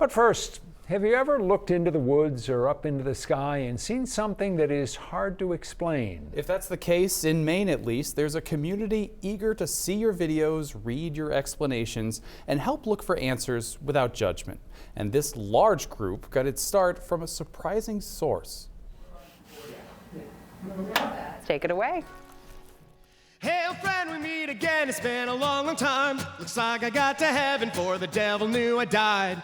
But first, have you ever looked into the woods or up into the sky and seen something that is hard to explain? If that's the case, in Maine at least, there's a community eager to see your videos, read your explanations, and help look for answers without judgment. And this large group got its start from a surprising source. Take it away. Hey, old friend, we meet again. It's been a long, long time. Looks like I got to heaven for the devil knew I died.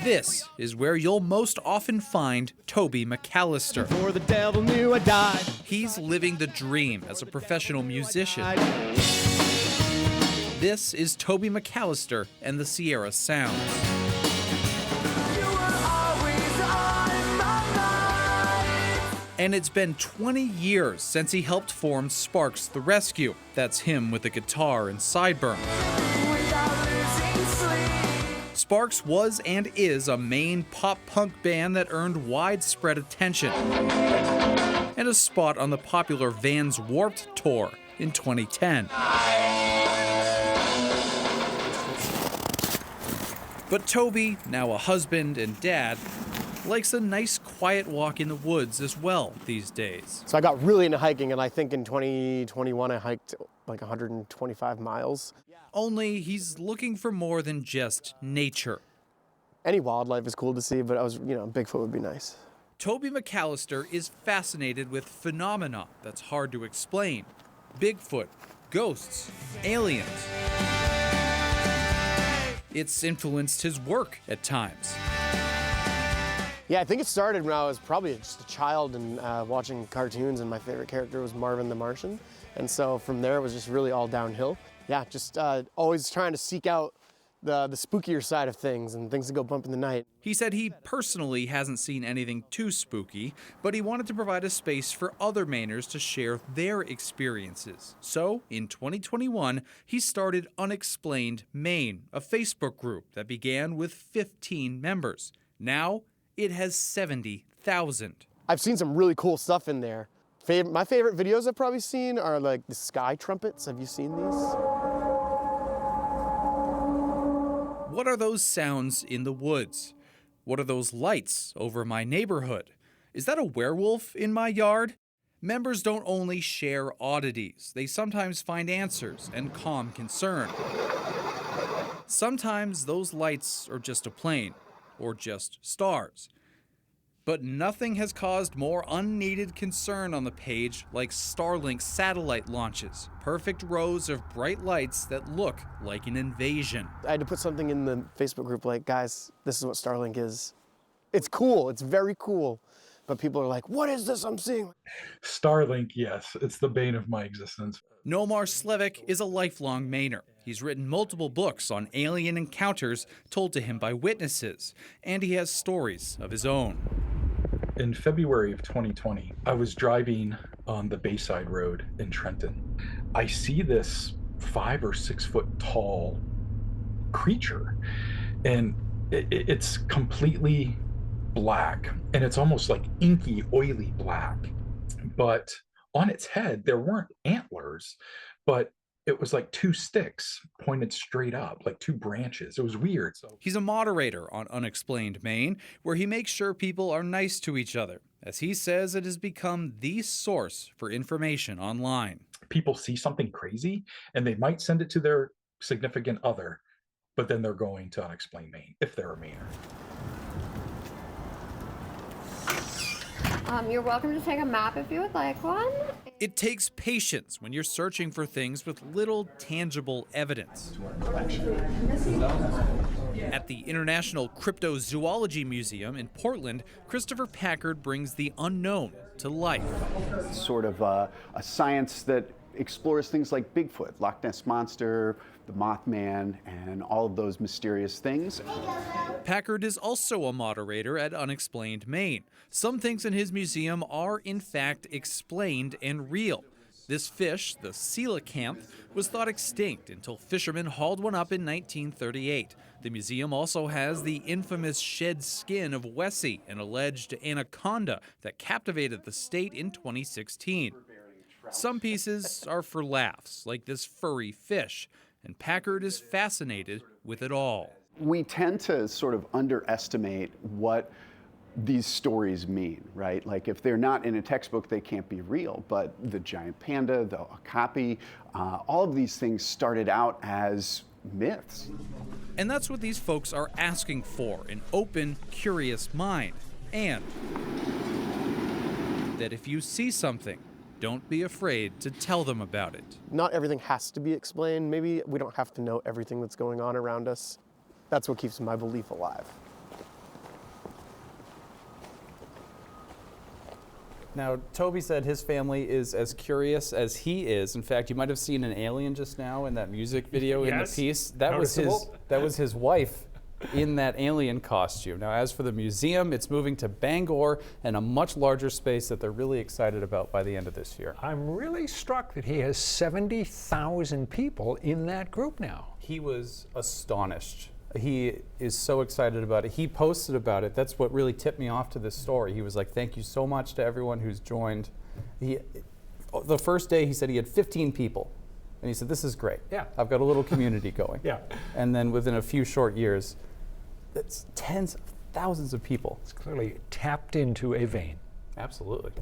This is where you'll most often find Toby McAllister. For the devil knew I died. He's living the dream as a professional musician. This is Toby McAllister and the Sierra Sounds. And it's been 20 years since he helped form Sparks the Rescue. That's him with a guitar and sideburns. Sparks was and is a Maine pop-punk band that earned widespread attention and a spot on the popular Vans Warped Tour in 2010. But Toby, now a husband and dad, likes a nice quiet walk in the woods as well these days. So I got really into hiking, and I think in 2021 I hiked like 125 miles. Only he's looking for more than just nature. Any wildlife is cool to see, but Bigfoot would be nice. Toby McAllister is fascinated with phenomena that's hard to explain. Bigfoot, ghosts, aliens. It's influenced his work at times. Yeah, I think it started when I was probably just a child and watching cartoons, and my favorite character was Marvin the Martian. And so from there it was just really all downhill. Yeah, just always trying to seek out the spookier side of things and things that go bump in the night. He said he personally hasn't seen anything too spooky, but he wanted to provide a space for other Mainers to share their experiences. So, in 2021, he started Unexplained Maine, a Facebook group that began with 15 members. Now, it has 70,000. I've seen some really cool stuff in there. My favorite videos I've probably seen are like the sky trumpets. Have you seen these? What are those sounds in the woods? What are those lights over my neighborhood? Is that a werewolf in my yard? Members don't only share oddities, they sometimes find answers and calm concern. Sometimes those lights are just a plane, or just stars. But nothing has caused more unneeded concern on the page like Starlink satellite launches. Perfect rows of bright lights that look like an invasion. I had to put something in the Facebook group like, guys, this is what Starlink is. It's cool, it's very cool. But people are like, what is this I'm seeing? Starlink, yes, it's the bane of my existence. Nomar Slevik is a lifelong Mainer. He's written multiple books on alien encounters told to him by witnesses, and he has stories of his own. In February of 2020, I was driving on the Bayside Road in Trenton. I see this 5 or 6 foot tall creature, and it's completely black, and it's almost like inky, oily black. But on its head, there weren't antlers, but it was like 2 sticks pointed straight up, like 2 branches. It was weird. He's a moderator on Unexplained Maine, where he makes sure people are nice to each other. As he says, it has become the source for information online. People see something crazy, and they might send it to their significant other, but then they're going to Unexplained Maine, if they're a Mainer. You're welcome to take a map if you would like one. It takes patience when you're searching for things with little tangible evidence. At the International Cryptozoology Museum in Portland, Christopher Packard brings the unknown to life. It's sort of a science that explores things like Bigfoot, Loch Ness Monster, the Mothman, and all of those mysterious things. Packard is also a moderator at Unexplained Maine. Some things in his museum are, in fact, explained and real. This fish, the coelacanth, was thought extinct until fishermen hauled one up in 1938. The museum also has the infamous shed skin of Wessie, an alleged anaconda that captivated the state in 2016. Some pieces are for laughs, like this furry fish, and Packard is fascinated with it all. We tend to sort of underestimate what these stories mean, right? Like if they're not in a textbook, they can't be real. But the giant panda, the okapi, all of these things started out as myths. And that's what these folks are asking for, an open, curious mind. And that if you see something, don't be afraid to tell them about it. Not everything has to be explained. Maybe we don't have to know everything that's going on around us. That's what keeps my belief alive. Now, Toby said his family is as curious as he is. In fact, you might have seen an alien just now in that music video in the piece. That was his wife in that alien costume. Now, as for the museum, it's moving to Bangor and a much larger space that they're really excited about by the end of this year. I'm really struck that he has 70,000 people in that group now. He was astonished. He is so excited about it. He posted about it. That's what really tipped me off to this story. He was like, thank you so much to everyone who's joined. The first day he said he had 15 people. And he said, this is great. Yeah. I've got a little community going. Yeah. And then within a few short years, it's tens of thousands of people. It's clearly tapped into a vein. Absolutely.